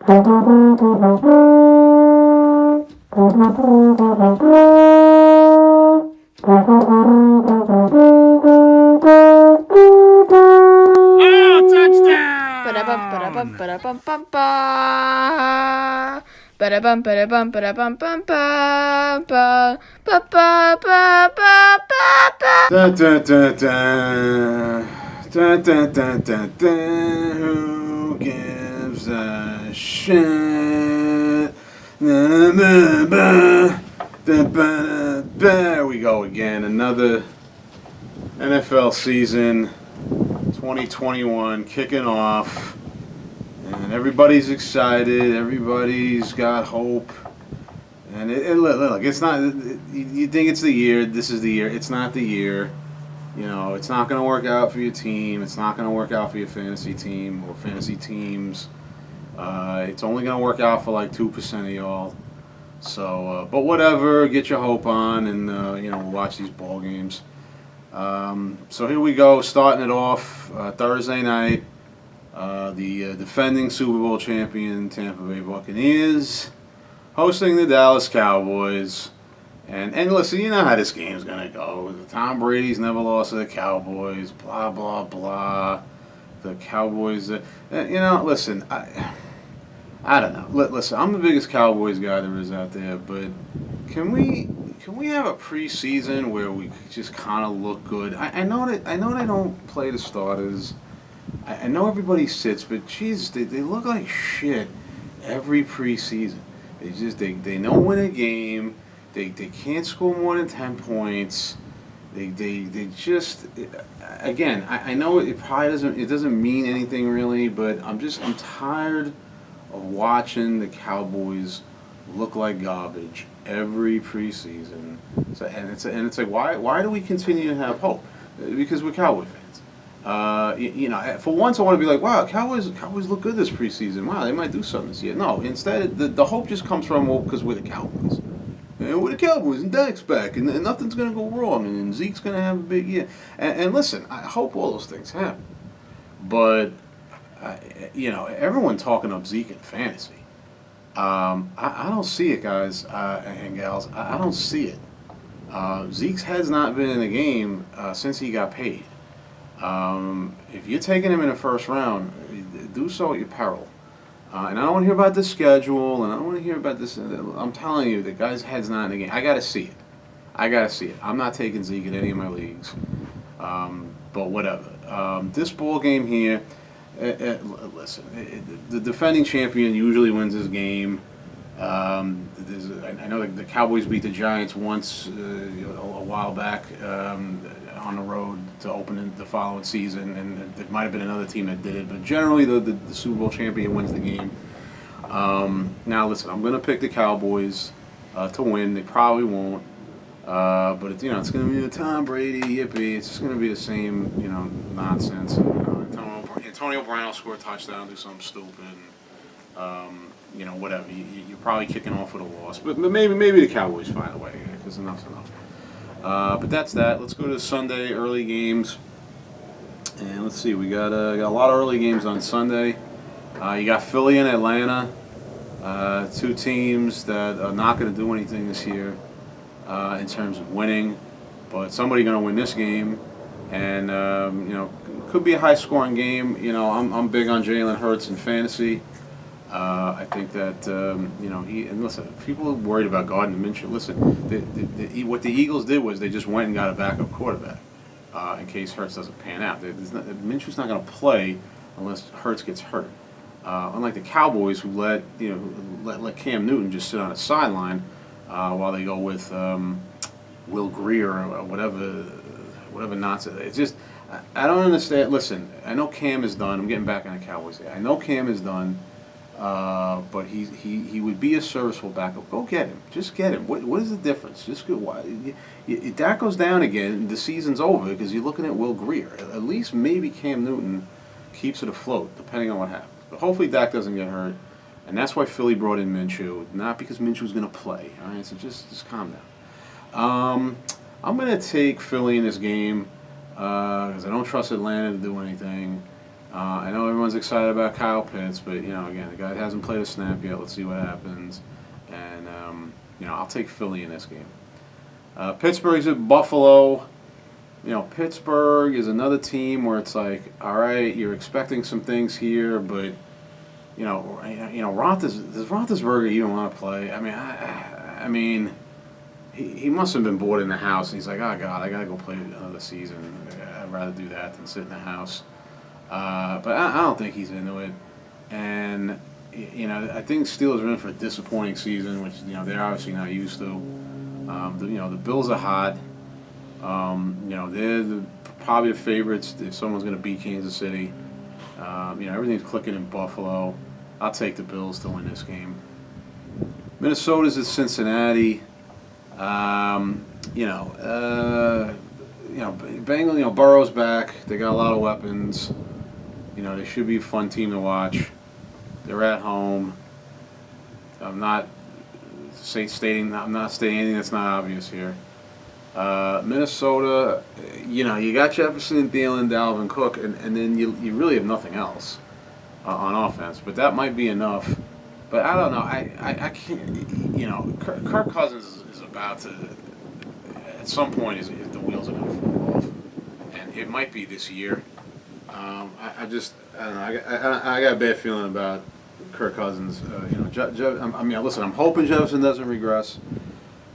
Who gives a shit? There we go again. Another NFL season, 2021 kicking off. And everybody's excited. Everybody's got hope. And look, it's not. You think it's the year. This is the year. It's not the year. You know, it's not going to work out for your team. It's not going to work out for your fantasy team or fantasy teams. It's only going to work out for like 2% of y'all. So, but whatever. Get your hope on, and we'll watch these ball games. So here we go. Starting it off Thursday night. The defending Super Bowl champion Tampa Bay Buccaneers hosting the Dallas Cowboys. And listen, you know how this game's going to go. Tom Brady's never lost to the Cowboys, blah, blah, blah. The Cowboys, listen, I don't know. Listen, I'm the biggest Cowboys guy there is out there, but can we have a preseason where we just kind of look good? I know they don't play the starters. I know everybody sits, but geez, they look like shit every preseason. They don't win a game. They can't score more than 10 points. They just, again, I know it probably doesn't mean anything really, but I'm tired of watching the Cowboys look like garbage every preseason. So it's like why do we continue to have hope? Because we're Cowboy fans. For once I want to be like, wow, Cowboys look good this preseason. Wow, they might do something this year. No, instead the hope just comes from, well, because we're the Cowboys. And we're the Cowboys, and Dak's back, and nothing's going to go wrong, and Zeke's going to have a big year. And listen, I hope all those things happen. But, everyone talking up Zeke in fantasy. I don't see it, guys and gals. I don't see it. Zeke has not been in the game since he got paid. If you're taking him in the first round, do so at your peril. And I don't want to hear about the schedule, and I don't want to hear about this. I'm telling you, the guy's head's not in the game. I got to see it. I'm not taking Zeke in any of my leagues. But whatever. This ball game here, listen, the defending champion usually wins this game. I know the Cowboys beat the Giants once a while back on the road to open the following season, and there might have been another team that did it, but generally the Super Bowl champion wins the game. Now listen, I'm going to pick the Cowboys to win. They probably won't, but it's going to be the Tom Brady, yippee. It's just going to be the same, nonsense. Antonio Brown will score a touchdown, do something stupid. Whatever. You're probably kicking off with a loss, but maybe the Cowboys find a way, because enough's enough. But that's that. Let's go to the Sunday early games, and let's see. We got a lot of early games on Sunday. You got Philly and Atlanta, two teams that are not going to do anything this year in terms of winning, but somebody's going to win this game, and could be a high-scoring game. I'm big on Jalen Hurts in fantasy. I think that and listen, people are worried about Gardner Minshew. Listen, what the Eagles did was they just went and got a backup quarterback in case Hurts doesn't pan out. Minshew's not going to play unless Hurts gets hurt. Unlike the Cowboys, who let Cam Newton just sit on a sideline while they go with Will Greer or whatever nonsense. It's just I don't understand. Listen, I know Cam is done. I'm getting back on the Cowboys here. I know Cam is done. But he would be a serviceable backup. Go get him. Just get him. What is the difference? Just go. Dak goes down again. The season's over because you're looking at Will Greer. At least maybe Cam Newton keeps it afloat, depending on what happens. But hopefully Dak doesn't get hurt, and that's why Philly brought in Minshew, not because Minshew's going to play. All right, so just calm down. I'm going to take Philly in this game because I don't trust Atlanta to do anything. I know everyone's excited about Kyle Pitts, but again, the guy hasn't played a snap yet. Let's see what happens, and I'll take Philly in this game. Pittsburgh's at Buffalo. Pittsburgh is another team where it's like, all right, you're expecting some things here, but Roethlisberger even want to play? I mean, he must have been bored in the house, and he's like, oh God, I gotta go play another season. I'd rather do that than sit in the house. But I don't think he's into it, and I think Steelers are in for a disappointing season, which they're obviously not used to. The Bills are hot. They're probably the favorites if someone's going to beat Kansas City. Everything's clicking in Buffalo. I'll take the Bills to win this game. Minnesota's at Cincinnati. Burrow's back. They got a lot of weapons. They should be a fun team to watch. They're at home. I'm not stating anything that's not obvious here. Minnesota, you got Jefferson, Thielen, Dalvin Cook, and then you really have nothing else on offense. But that might be enough. But I don't know. I can't. Kirk Cousins is about to. At some point, the wheels are going to fall off, and it might be this year. I don't know. I got a bad feeling about Kirk Cousins. Listen. I'm hoping Jefferson doesn't regress.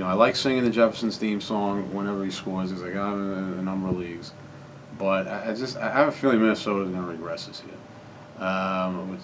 I like singing the Jefferson's theme song whenever he scores because I got him in a number of leagues. But I have a feeling Minnesota's going to regress this year. But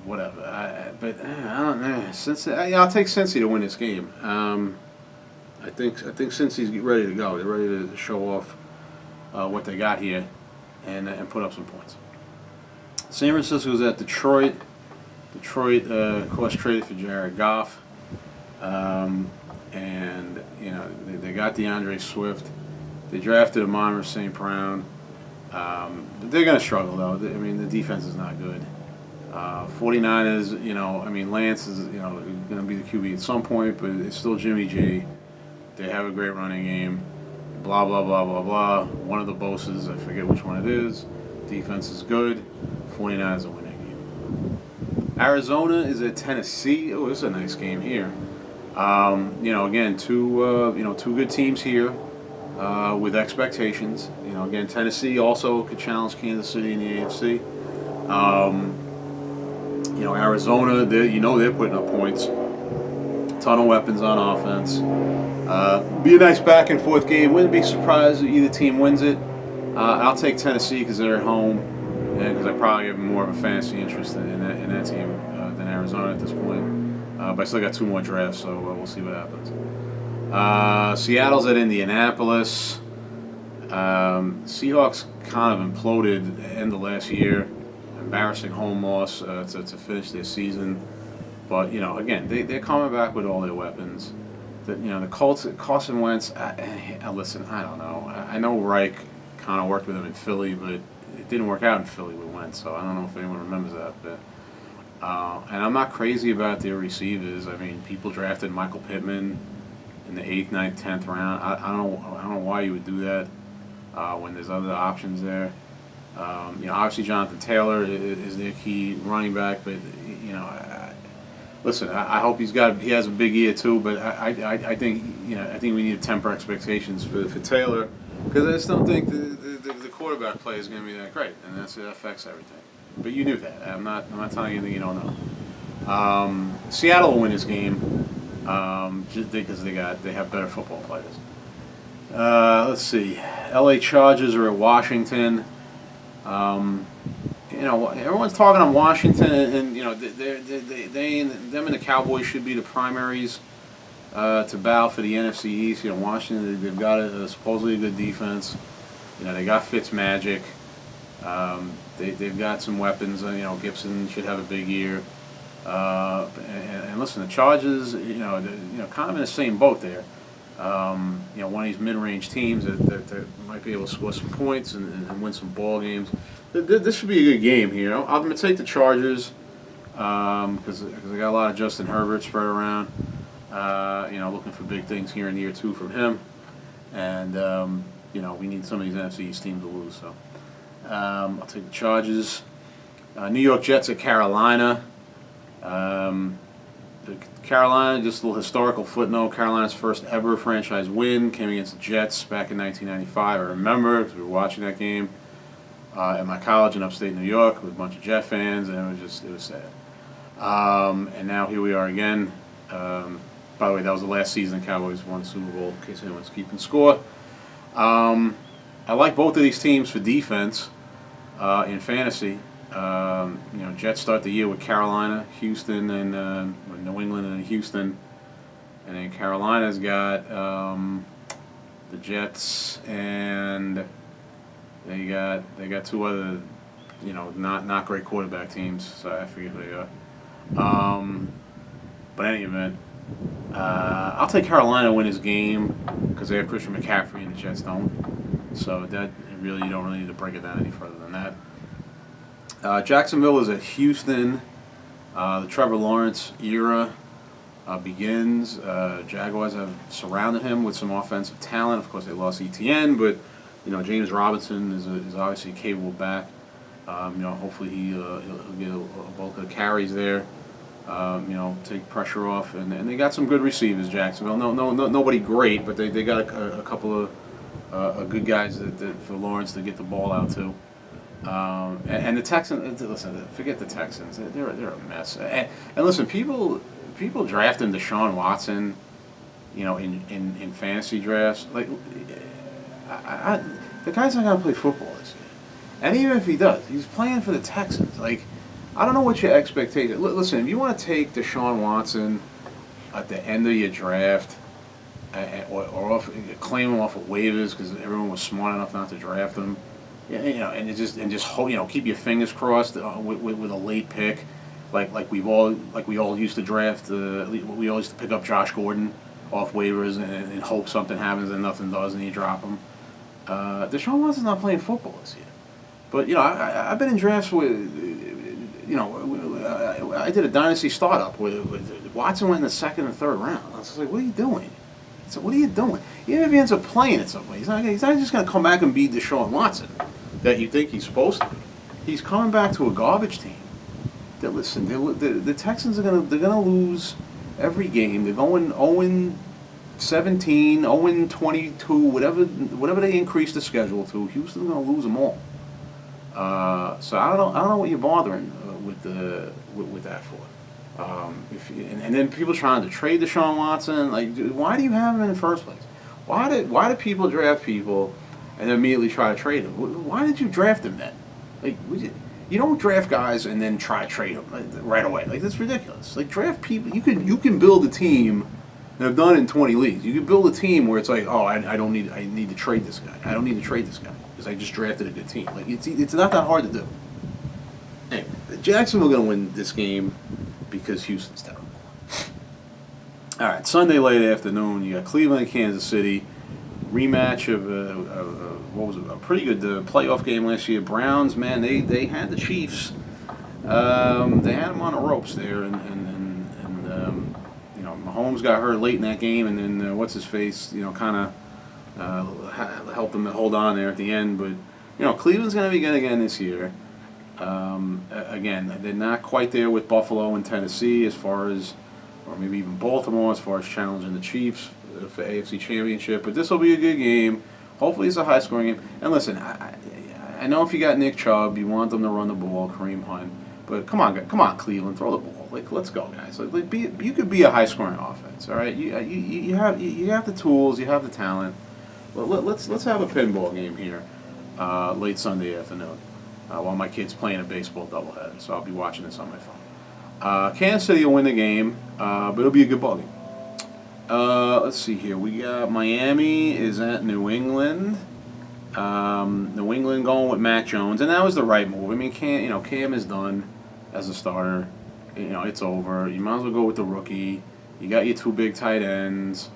whatever. I don't know. I'll take Cincy to win this game. I think Cincy's ready to go. They're ready to show off what they got here and put up some points. San Francisco's at Detroit. Detroit, of course, traded for Jared Goff. And they got DeAndre Swift. They drafted Amon St. Brown. They're going to struggle though. The defense is not good. 49ers, Lance is going to be the QB at some point, but it's still Jimmy G. They have a great running game. Blah blah blah blah blah. One of the bosses, I forget which one it is. Defense is good. 49ers are winning game. Arizona is at Tennessee. Oh, this is a nice game here. Again, two good teams here with expectations. Again, Tennessee also could challenge Kansas City in the AFC. Arizona, they're putting up points. Ton of weapons on offense. Be a nice back and forth game. Wouldn't be surprised if either team wins it. I'll take Tennessee because they're at home, and because I probably have more of a fantasy interest in that team than Arizona at this point. But I still got two more drafts, so we'll see what happens. Seattle's at Indianapolis. Seahawks kind of imploded at the end of last year. Embarrassing home loss to finish their season. But, again, they're coming back with all their weapons. The Colts, Carson Wentz, listen, I don't know. I know Reich kind of worked with him in Philly, but it didn't work out in Philly with Wentz, so I don't know if anyone remembers that. But and I'm not crazy about their receivers. People drafted Michael Pittman in the 8th, 9th, 10th round. I don't know why you would do that when there's other options there. Obviously Jonathan Taylor is their key running back, but listen, I hope he has a big year too. But I think we need to temper expectations for Taylor because I just don't think the quarterback play is going to be that great, and that affects everything. But you knew that. I'm not telling you anything you don't know. Seattle will win this game just because they have better football players. Let's see. LA Chargers are at Washington. Everyone's talking on Washington, and them and the Cowboys should be the primaries to battle for the NFC East. Washington, they've got a supposedly a good defense. They got Fitzmagic. They've got some weapons. Gibson should have a big year. And listen, the Chargers, kind of in the same boat there. One of these mid-range teams that might be able to score some points and win some ball games. This should be a good game here. I'm going to take the Chargers because I got a lot of Justin Herbert spread around. Looking for big things here in year 2 from him. And, we need some of these NFC East teams to lose. So I'll take the Chargers. New York Jets at Carolina. Carolina, just a little historical footnote. Carolina's first ever franchise win came against the Jets back in 1995. I remember because we were watching that game at my college in upstate New York with a bunch of Jet fans, and it was sad. And now here we are again. By the way, that was the last season the Cowboys won the Super Bowl, in case anyone's keeping score. I like both of these teams for defense in fantasy. Jets start the year with Carolina, Houston, and New England and Houston. And then Carolina's got the Jets, and they got two other, not great quarterback teams. So I forget who they are. But in any event, I'll take Carolina to win this game because they have Christian McCaffrey and the Jets don't. So that really, you don't really need to break it down any further than that. Jacksonville is at Houston. The Trevor Lawrence era begins. Jaguars have surrounded him with some offensive talent. Of course, they lost ETN, but James Robinson is obviously a capable back. Hopefully he'll get a bulk of the carries there. Take pressure off, and they got some good receivers. Jacksonville, nobody great, but they got a couple of good guys that for Lawrence to get the ball out to. And the Texans, listen, forget the Texans. They're a mess. And listen, people drafting Deshaun Watson, in fantasy drafts. Like, the guy's not gonna play football this year. And even if he does, he's playing for the Texans. Like, I don't know what your expectation. Listen, if you want to take Deshaun Watson at the end of your draft, or claim him off of waivers because everyone was smart enough not to draft him. And just hold, keep your fingers crossed with a late pick, like we all used to draft. We all used to pick up Josh Gordon off waivers and hope something happens and nothing does and you drop him. Deshaun Watson's not playing football this year, but I've been in drafts with. I did a dynasty startup with Watson went in the second and third round. I was like, what are you doing? So what are you doing? Even if he ends up playing at some point, he's not just going to come back and beat Deshaun Watson that you think he's supposed to be. He's coming back to a garbage team. The Texans are they're gonna lose every game. They're going 0-17, 0-22, whatever they increase the schedule to. Houston's going to lose them all. So I don't know what you're bothering with that for. And then people trying to trade Deshaun Watson. Like, why do you have him in the first place? Why do people draft people and then immediately try to trade him? Why did you draft him then? Like, you don't draft guys and then try to trade them right away. Like, that's ridiculous. Like, draft people. You can build a team. And I've done it in 20 leagues. You can build a team where it's like, oh, I need to trade this guy. I don't need to trade this guy because I just drafted a good team. Like, it's not that hard to do. Anyway, Jacksonville going to win this game because Houston's terrible. All right, Sunday late afternoon, you got Cleveland and Kansas City. Rematch of what was it, a pretty good playoff game last year. Browns, man, they had the Chiefs. They had them on the ropes there, and Mahomes got hurt late in that game, and then what's his face, kind of helped them hold on there at the end. But Cleveland's going to be good again this year. Again, they're not quite there with Buffalo and Tennessee as far as, or maybe even Baltimore as far as challenging the Chiefs for AFC Championship. But this will be a good game. Hopefully it's a high-scoring game. And listen, I know if you got Nick Chubb, you want them to run the ball, Kareem Hunt. But come on, Cleveland, throw the ball. Like, let's go, guys. You could be a high-scoring offense. All right, you have the tools, you have the talent. Well, let's have a pinball game here late Sunday afternoon while my kid's playing a baseball doubleheader. So I'll be watching this on my phone. Kansas City will win the game, but it'll be a good ball game. Let's see here. We got Miami is at New England. New England going with Mac Jones, and that was the right move. I mean, Cam is done as a starter. It's over. You might as well go with the rookie. You got your two big tight ends.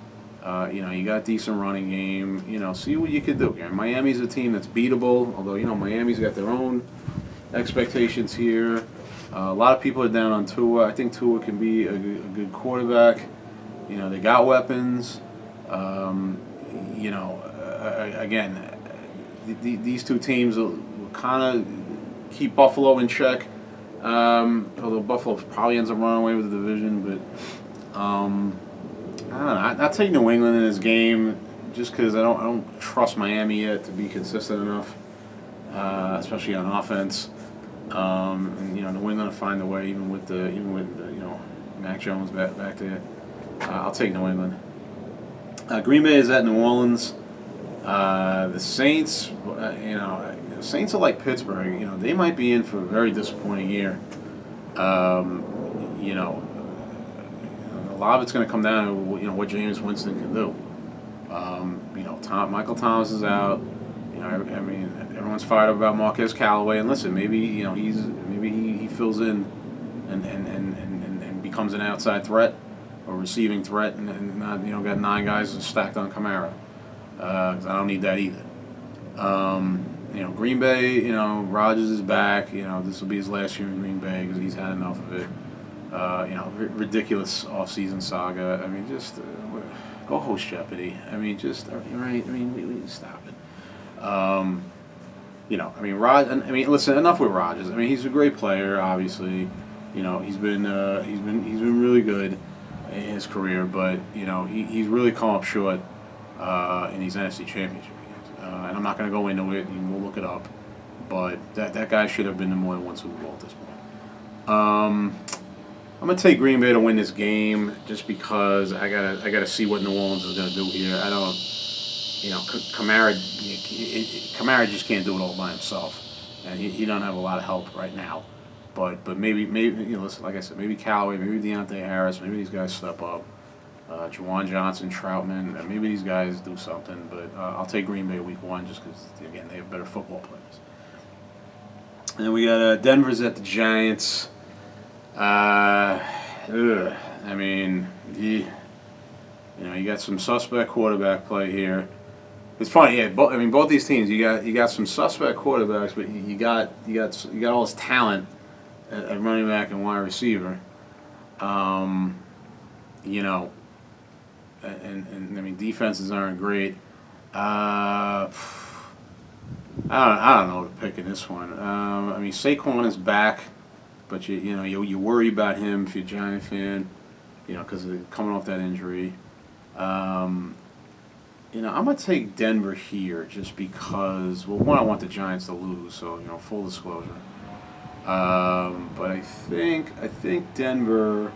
You got a decent running game. See what you could do here. Miami's a team that's beatable, although, Miami's got their own expectations here. A lot of people are down on Tua. I think Tua can be a good quarterback. They got weapons. Again, these two teams kind of keep Buffalo in check. Although Buffalo probably ends up running away with the division, but I don't know. I'll take New England in this game just because I don't trust Miami yet to be consistent enough, especially on offense. And New England will find a way even with Mac Jones back there. I'll take New England. Green Bay is at New Orleans. The Saints, Saints are like Pittsburgh. They might be in for a very disappointing year. A lot of it's going to come down to what Jameis Winston can do. Michael Thomas is out. Everyone's fired up about Marquez Callaway, and listen, maybe he fills in and becomes an outside threat or receiving threat, and not got 9 guys stacked on Kamara. 'Cause I don't need that either. Green Bay, Rodgers is back. This will be his last year in Green Bay because he's had enough of it. Ridiculous offseason saga. Just go host Jeopardy. Right? We stop it. Listen, enough with Rodgers. He's a great player, obviously. He's been really good in his career, but he's really come up short in these NFC Championship games. And I'm not going to go into it. You can go look it up, but that guy should have been in more than one Super Bowl at this point. I'm gonna take Green Bay to win this game just because I gotta see what New Orleans is gonna do here. I don't. Kamara just can't do it all by himself, and he don't have a lot of help right now. But maybe listen, like I said, maybe Callaway, maybe Deontay Harris, maybe these guys step up. Juwan Johnson, Troutman, maybe these guys do something. But I'll take Green Bay week 1 just because again they have better football players. And then we got Denver's at the Giants. You got some suspect quarterback play here. It's funny, yeah. Both these teams, you got some suspect quarterbacks, but you got all this talent at running back and wide receiver. Defenses aren't great. I don't know what to pick in this one. Saquon is back, but you worry about him if you're a Giant fan, because coming off that injury. I'm gonna take Denver here just because. Well, one, I want the Giants to lose, so full disclosure. But I think Denver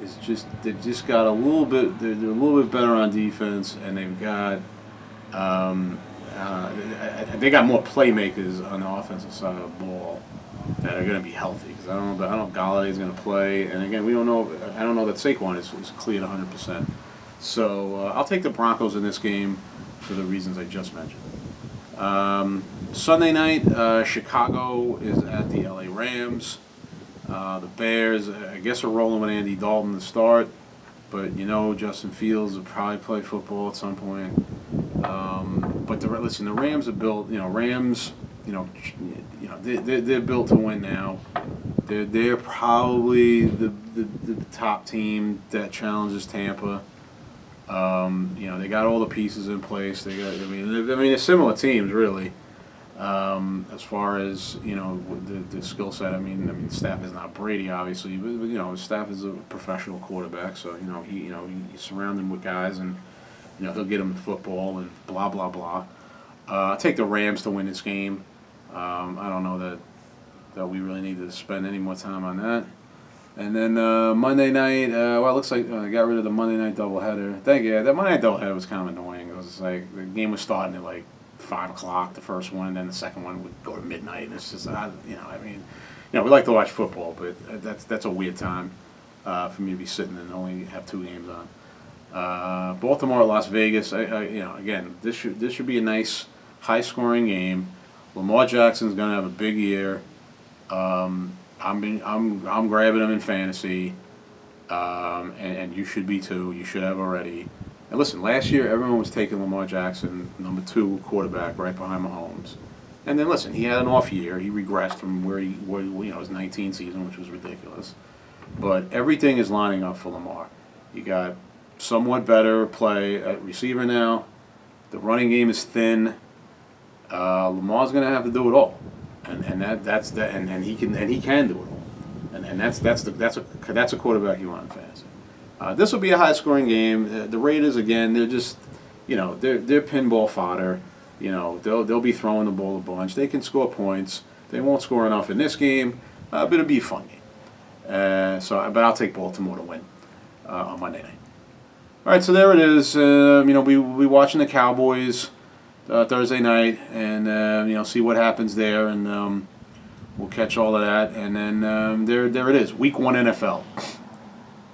is they've just got a little bit. They're a little bit better on defense, and they've got. They got more playmakers on the offensive side of the ball that are going to be healthy. Because I don't know if Galladay's going to play, and again, we don't know. I don't know that Saquon is cleared 100%. So I'll take the Broncos in this game for the reasons I just mentioned. Sunday night, Chicago is at the LA Rams. The Bears, I guess, are rolling with Andy Dalton to start, but Justin Fields will probably play football at some point. But the Rams are built. Rams, they're built to win now. They're probably the top team that challenges Tampa. They got all the pieces in place. They got. They're similar teams really. As far as the skill set. Staff is not Brady obviously, but Staff is a professional quarterback. So he surround him with guys and he'll get him the football and blah blah blah. I take the Rams to win this game. I don't know that we really need to spend any more time on that. And then Monday night, it looks like I got rid of the Monday night doubleheader. That Monday night doubleheader was kind of annoying. It was like the game was starting at like 5 o'clock, the first one, and then the second one would go to midnight. And it's just, we like to watch football, but that's a weird time for me to be sitting and only have 2 games on. Baltimore at Las Vegas. Again, this should be a nice, high-scoring game. Lamar Jackson's going to have a big year. I'm grabbing him in fantasy, and you should be too. You should have already. And listen, last year everyone was taking Lamar Jackson, number 2 quarterback, right behind Mahomes. And then listen, he had an off year. He regressed from where his 19 season, which was ridiculous. But everything is lining up for Lamar. You got somewhat better play at receiver now. The running game is thin. Lamar's going to have to do it all. and he can do it all, and that's a quarterback you want in fantasy. This will be a high scoring game. The Raiders again, they're just they're pinball fodder. They'll be throwing the ball a bunch. They can score points. They won't score enough in this game, but it'll be a fun game. But I'll take Baltimore to win on Monday night. All right, so there it is. We watching the Cowboys Thursday night, and see what happens there, and we'll catch all of that, and then there it is, Week 1 NFL.